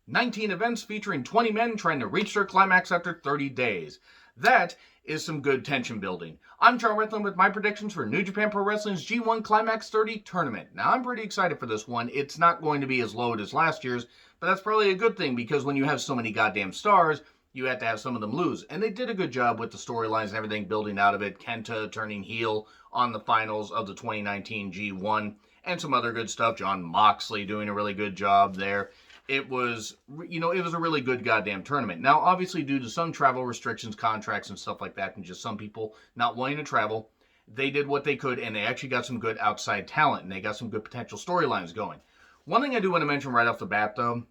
19 events featuring 20 men trying to reach their climax after 30 days. That is some good tension building. I'm John Redland with my predictions for New Japan Pro Wrestling's G1 Climax 30 tournament. Now, I'm pretty excited for this one. It's not going to be as loaded as last year's, but that's probably a good thing because when you have so many goddamn stars, you have to have some of them lose. And they did a good job with the storylines and everything building out of it. Kenta turning heel on the finals of the 2019 G1 and some other good stuff. Jon Moxley doing a really good job there. It was a really good goddamn tournament. Now, obviously, due to some travel restrictions, contracts, and stuff like that, and just some people not wanting to travel, they did what they could, and they actually got some good outside talent, and they got some good potential storylines going. One thing I do want to mention right off the bat, though,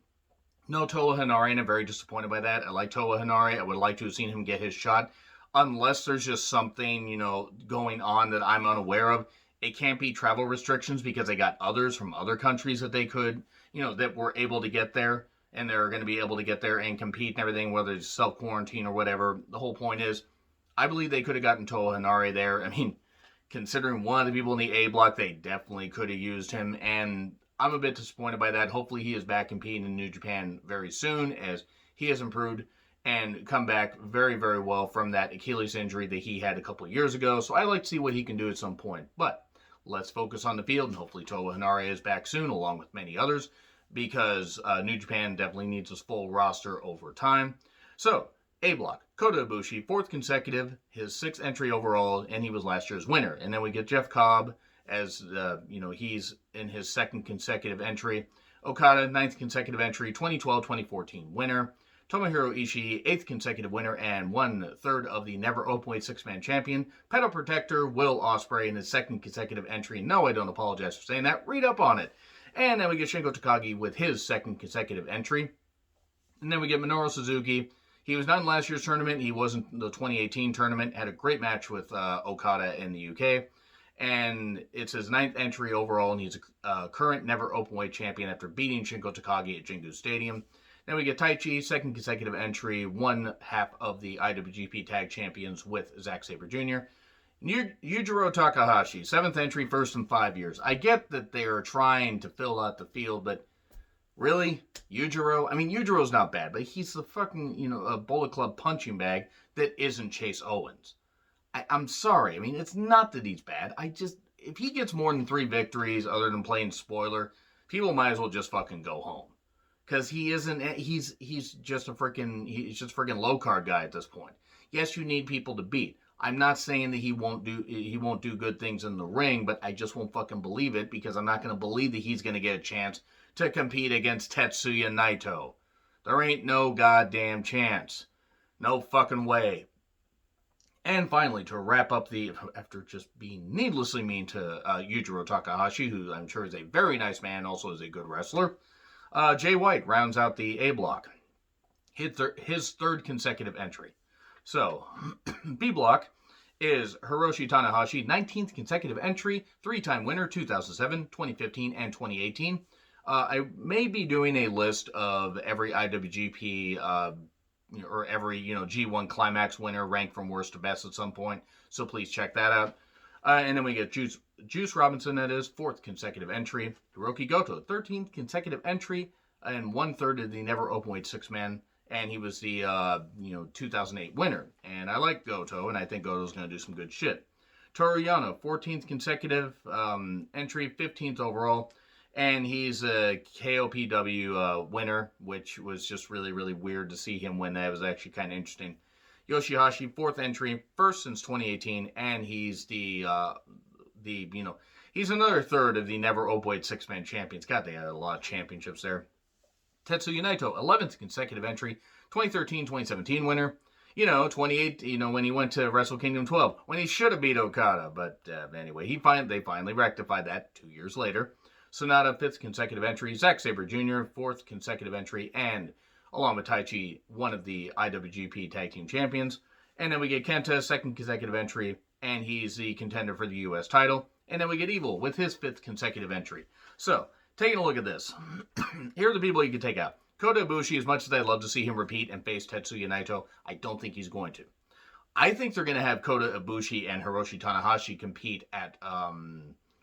no Toa Henare, and I'm very disappointed by that. I like Toa Henare. I would like to have seen him get his shot, unless there's just something, going on that I'm unaware of. It can't be travel restrictions because they got others from other countries that they could, that were able to get there, and they're going to be able to get there and compete and everything, whether it's self-quarantine or whatever. The whole point is, I believe they could have gotten Toa Henare there. I mean, considering one of the people in the A block, they definitely could have used him, and I'm a bit disappointed by that. Hopefully he is back competing in New Japan very soon, as he has improved and come back very, very well from that Achilles injury that he had a couple of years ago. So I like to see what he can do at some point. But let's focus on the field, and hopefully Toa Henare is back soon, along with many others, because New Japan definitely needs a full roster over time. So, A block, Kota Ibushi, 4th consecutive, his 6th entry overall, and he was last year's winner. And then we get Jeff Cobb as, he's in his 2nd consecutive entry. Okada, 9th consecutive entry, 2012-2014 winner. Tomohiro Ishii, 8th consecutive winner and 1/3 of the never openweight 6-man champion. Pedal protector Will Osprey in his 2nd consecutive entry. No, I don't apologize for saying that. Read up on it. And then we get Shingo Takagi with his 2nd consecutive entry. And then we get Minoru Suzuki. He was not in last year's tournament. He wasn't in the 2018 tournament. Had a great match with Okada in the UK. And it's his 9th entry overall, and he's a current never openweight champion after beating Shingo Takagi at Jingu Stadium. Then we get Taichi, 2nd consecutive entry, 1/2 of the IWGP Tag Champions with Zack Sabre Jr. Yujiro Takahashi, 7th entry, 1st in 5 years. I get that they're trying to fill out the field, but really? Yujiro? I mean, Yujiro's not bad, but he's the fucking, a Bullet Club punching bag that isn't Chase Owens. I'm sorry. I mean, it's not that he's bad. If he gets more than 3 victories other than playing spoiler, people might as well just fucking go home. Because he's just a freaking low card guy at this point. Yes, you need people to beat. I'm not saying that he won't do good things in the ring, but I just won't fucking believe it because I'm not going to believe that he's going to get a chance to compete against Tetsuya Naito. There ain't no goddamn chance. No fucking way. And finally, to wrap up after just being needlessly mean to Yujiro Takahashi, who I'm sure is a very nice man, also is a good wrestler, Jay White rounds out the A block. His 3rd consecutive entry. So, B block is Hiroshi Tanahashi, 19th consecutive entry, 3-time winner, 2007, 2015, and 2018. I may be doing a list of every IWGP or every G1 Climax winner ranked from worst to best at some point, so please check that out. And then we get Juice Robinson, that is, 4th consecutive entry. Hiroki Goto, 13th consecutive entry, and 1/3 of the never openweight 6-man. And he was the 2008 winner. And I like Goto, and I think Goto's going to do some good shit. Toru Yano, 14th consecutive entry, 15th overall. And he's a KOPW winner, which was just really, really weird to see him win. That was actually kind of interesting. Yoshihashi, 4th entry, 1st since 2018, and he's he's another 1/3 of the never openweight 6-man champions. God, they had a lot of championships there. Tetsuya Naito, 11th consecutive entry, 2013-2017 winner. 28, when he went to Wrestle Kingdom 12, when he should have beat Okada. But anyway, they finally rectified that 2 years later. Sonata, 5th consecutive entry. Zack Sabre Jr., 4th consecutive entry. And along with Taichi, one of the IWGP Tag Team Champions. And then we get Kenta, 2nd consecutive entry. And he's the contender for the U.S. title. And then we get Evil with his 5th consecutive entry. So, taking a look at this. Here are the people you can take out. Kota Ibushi, as much as I'd love to see him repeat and face Tetsuya Naito, I don't think he's going to. I think they're going to have Kota Ibushi and Hiroshi Tanahashi compete at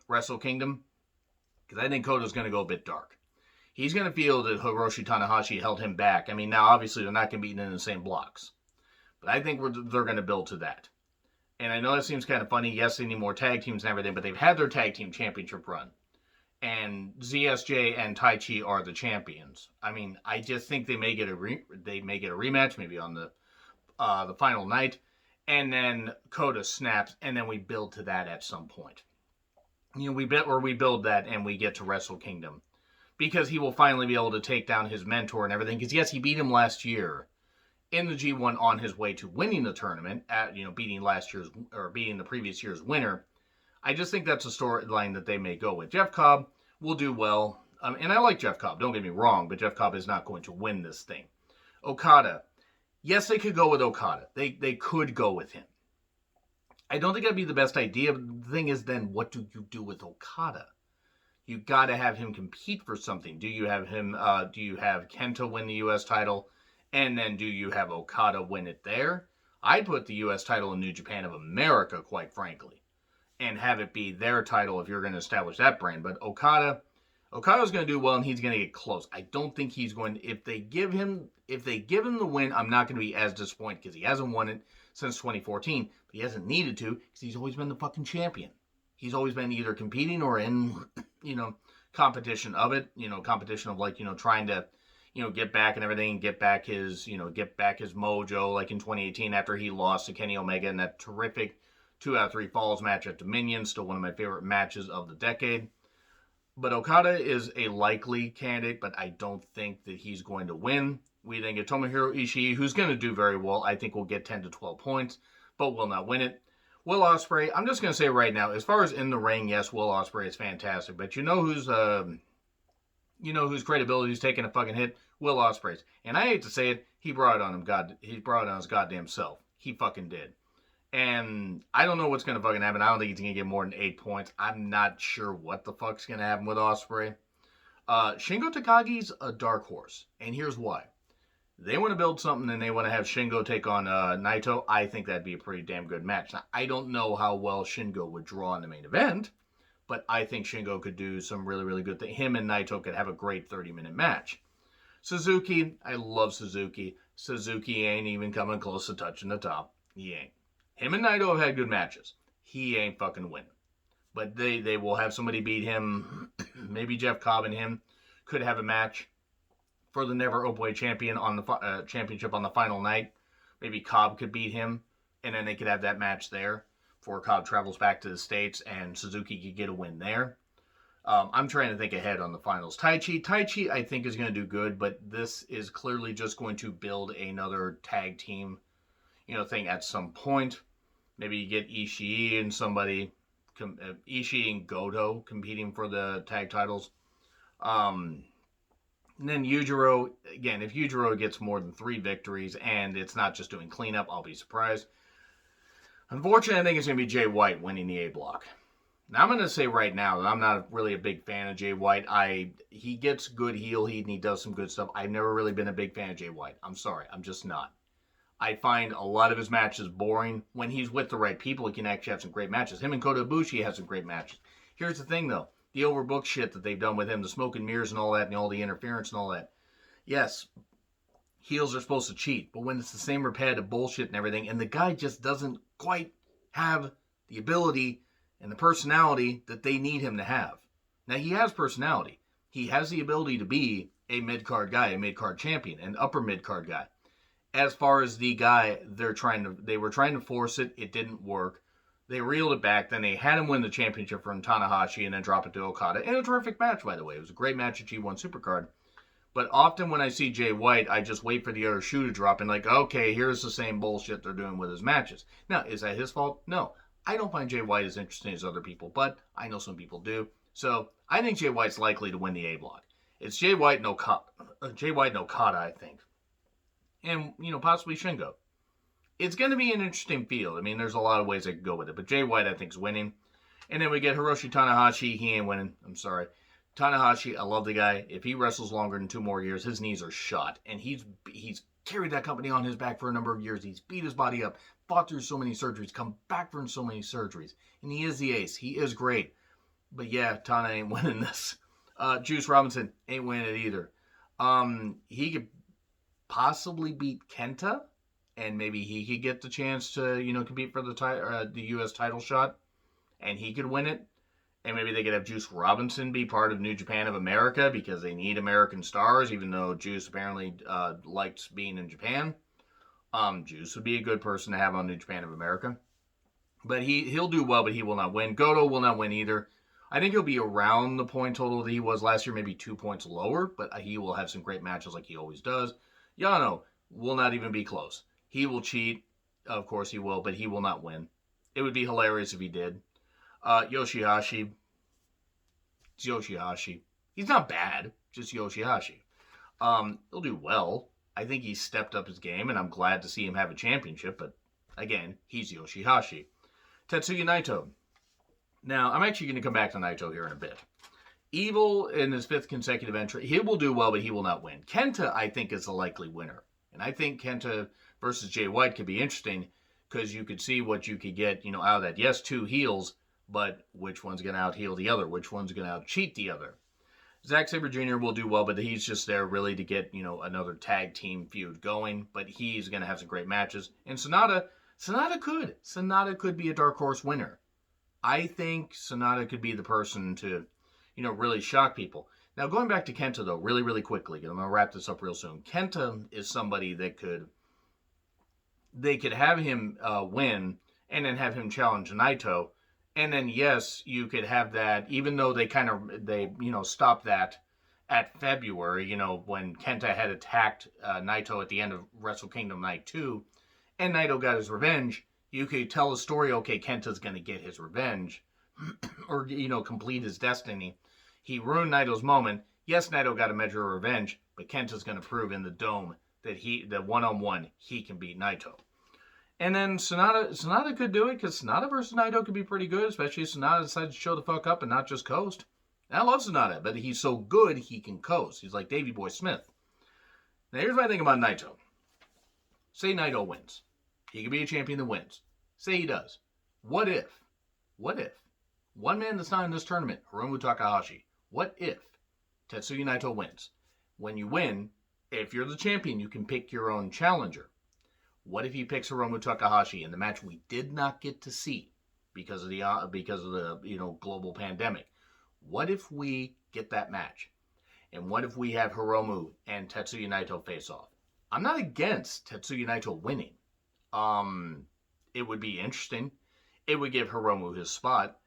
Wrestle Kingdom, because I think Kota's going to go a bit dark. He's going to feel that Hiroshi Tanahashi held him back. I mean, now obviously they're not going to be in the same blocks, but I think they're going to build to that. And I know that seems kind of funny. Yes, they need more tag teams and everything, but they've had their tag team championship run. And ZSJ and Taichi are the champions. I mean, I just think they may get a rematch, maybe on the final night, and then Kota snaps, and then we build to that at some point. You know, we build that, and we get to Wrestle Kingdom, because he will finally be able to take down his mentor and everything. Because yes, he beat him last year in the G1 on his way to winning the tournament, beating the previous year's winner. I just think that's a storyline that they may go with. Jeff Cobb will do well, and I like Jeff Cobb, don't get me wrong, but Jeff Cobb is not going to win this thing. Okada, yes, they could go with Okada. They could go with him. I don't think that'd be the best idea. The thing is, then, what do you do with Okada? You got to have him compete for something. Do you have him? Do you have Kenta win the U.S. title? And then do you have Okada win it there? I'd put the U.S. title in New Japan of America, quite frankly, and have it be their title if you're going to establish that brand. But Okada's going to do well, and he's going to get close. I don't think he's going to, if they give him the win, I'm not going to be as disappointed, because he hasn't won it since 2014, but he hasn't needed to, because he's always been the fucking champion. He's always been either competing or in, competition of it, competition of trying to, get back and everything, get back his mojo, like in 2018 after he lost to Kenny Omega in that terrific 2 out of 3 falls match at Dominion, still one of my favorite matches of the decade. But Okada is a likely candidate, but I don't think that he's going to win. We then get Tomohiro Ishii, who's going to do very well. I think will get 10 to 12 points, but will not win it. Will Osprey, I'm just going to say right now, as far as in the ring, yes, Will Osprey is fantastic, but whose credibility is taking a fucking hit? Will Osprey's. And I hate to say it, he brought it on his goddamn self. He fucking did. And I don't know what's going to fucking happen. I don't think he's going to get more than 8 points. I'm not sure what the fuck's going to happen with Osprey. Shingo Takagi's a dark horse, and here's why. They want to build something, and they want to have Shingo take on Naito. I think that'd be a pretty damn good match. Now, I don't know how well Shingo would draw in the main event, but I think Shingo could do some really, really good things. Him and Naito could have a great 30-minute match. Suzuki, I love Suzuki. Suzuki ain't even coming close to touching the top. He ain't. Him and Naito have had good matches. He ain't fucking winning. But they will have somebody beat him. Maybe Jeff Cobb and him could have a match for the Never Openweight champion on the championship on the final night. Maybe Cobb could beat him, and then they could have that match there before Cobb travels back to the States, and Suzuki could get a win there. I'm trying to think ahead on the finals. Taichi, I think, is going to do good, but this is clearly just going to build another tag team, thing at some point. Maybe you get Ishii and somebody, Ishii and Goto competing for the tag titles. And then Yujiro, again, if Yujiro gets more than 3 victories and it's not just doing cleanup, I'll be surprised. Unfortunately, I think it's going to be Jay White winning the A block. Now, I'm going to say right now that I'm not really a big fan of Jay White. He gets good heel heat and he does some good stuff. I've never really been a big fan of Jay White. I'm sorry. I'm just not. I find a lot of his matches boring. When he's with the right people, he can actually have some great matches. Him and Kota Ibushi have some great matches. Here's the thing, though. The overbooked shit that they've done with him, the smoke and mirrors and all that, and all the interference and all that. Yes, heels are supposed to cheat, but when it's the same repetitive bullshit and everything, and the guy just doesn't quite have the ability and the personality that they need him to have. Now, he has personality. He has the ability to be a mid-card guy, a mid-card champion, an upper mid-card guy. As far as the guy, they were trying to force it. It didn't work. They reeled it back. Then they had him win the championship from Tanahashi and then drop it to Okada. In a terrific match, by the way. It was a great match at G1 Supercard. But often when I see Jay White, I just wait for the other shoe to drop and okay, here's the same bullshit they're doing with his matches. Now, is that his fault? No. I don't find Jay White as interesting as other people, but I know some people do. So I think Jay White's likely to win the A block. It's Jay White and Okada, I think. And, possibly Shingo. It's going to be an interesting field. I mean, there's a lot of ways I could go with it, but Jay White, I think, is winning. And then we get Hiroshi Tanahashi. He ain't winning. I'm sorry. Tanahashi, I love the guy. If he wrestles longer than 2 more years, his knees are shot. And he's carried that company on his back for a number of years. He's beat his body up, fought through so many surgeries, come back from so many surgeries. And he is the ace. He is great. But yeah, Tana ain't winning this. Juice Robinson ain't winning it either. He could possibly beat Kenta, and maybe he could get the chance to, compete for the U.S. title shot, and he could win it. And maybe they could have Juice Robinson be part of New Japan of America because they need American stars, even though Juice apparently likes being in Japan. Juice would be a good person to have on New Japan of America. But he'll do well, but he will not win. Goto will not win either. I think he'll be around the point total that he was last year, maybe 2 points lower, but he will have some great matches like he always does. Yano will not even be close. He will cheat. Of course he will, but he will not win. It would be hilarious if he did. Yoshihashi. It's Yoshihashi. He's not bad, just Yoshihashi. He'll do well. I think he's stepped up his game, and I'm glad to see him have a championship, but again, he's Yoshihashi. Tetsuya Naito. Now, I'm actually going to come back to Naito here in a bit. Evil in his 5th consecutive entry. He will do well, but he will not win. Kenta, I think, is a likely winner. And I think Kenta versus Jay White could be interesting because you could see what you could get, out of that. Yes, 2 heels, but which one's going to out-heel the other? Which one's going to out-cheat the other? Zack Sabre Jr. will do well, but he's just there really to get, another tag team feud going. But he's going to have some great matches. And Sonata could be a dark horse winner. I think Sonata could be the person to, really shock people. Now, going back to Kenta, though, really, really quickly, because I'm going to wrap this up real soon. Kenta is somebody that they could have him win and then have him challenge Naito. And then, yes, you could have that, even though they stopped that at February, when Kenta had attacked Naito at the end of Wrestle Kingdom Night 2, and Naito got his revenge. You could tell a story, okay, Kenta's going to get his revenge, or, complete his destiny. He ruined Naito's moment. Yes, Naito got a measure of revenge, but Kenta's going to prove in the Dome that one-on-one, he can beat Naito. And then Sonata could do it, because Sonata versus Naito could be pretty good, especially if Sonata decides to show the fuck up and not just coast. And I love Sonata, but he's so good, he can coast. He's like Davey Boy Smith. Now, here's my thing about Naito. Say Naito wins. He could be a champion that wins. Say he does. What if? One man that's not in this tournament, Hiromu Takahashi. What if Tetsuya Naito wins? When you win, if you're the champion, you can pick your own challenger. What if he picks Hiromu Takahashi in the match we did not get to see because of the global pandemic? What if we get that match? And what if we have Hiromu and Tetsuya Naito face off? I'm not against Tetsuya Naito winning. It would be interesting. It would give Hiromu his spot.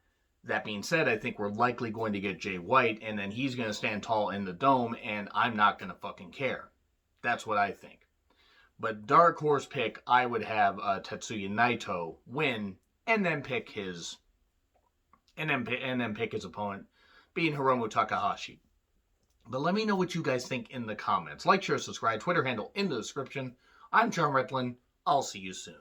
That being said, I think we're likely going to get Jay White, and then he's going to stand tall in the Dome, and I'm not going to fucking care. That's what I think. But dark horse pick, I would have Tetsuya Naito win, and then pick his opponent, being Hiromu Takahashi. But let me know what you guys think in the comments. Like, share, subscribe, Twitter handle in the description. I'm John Retlin. I'll see you soon.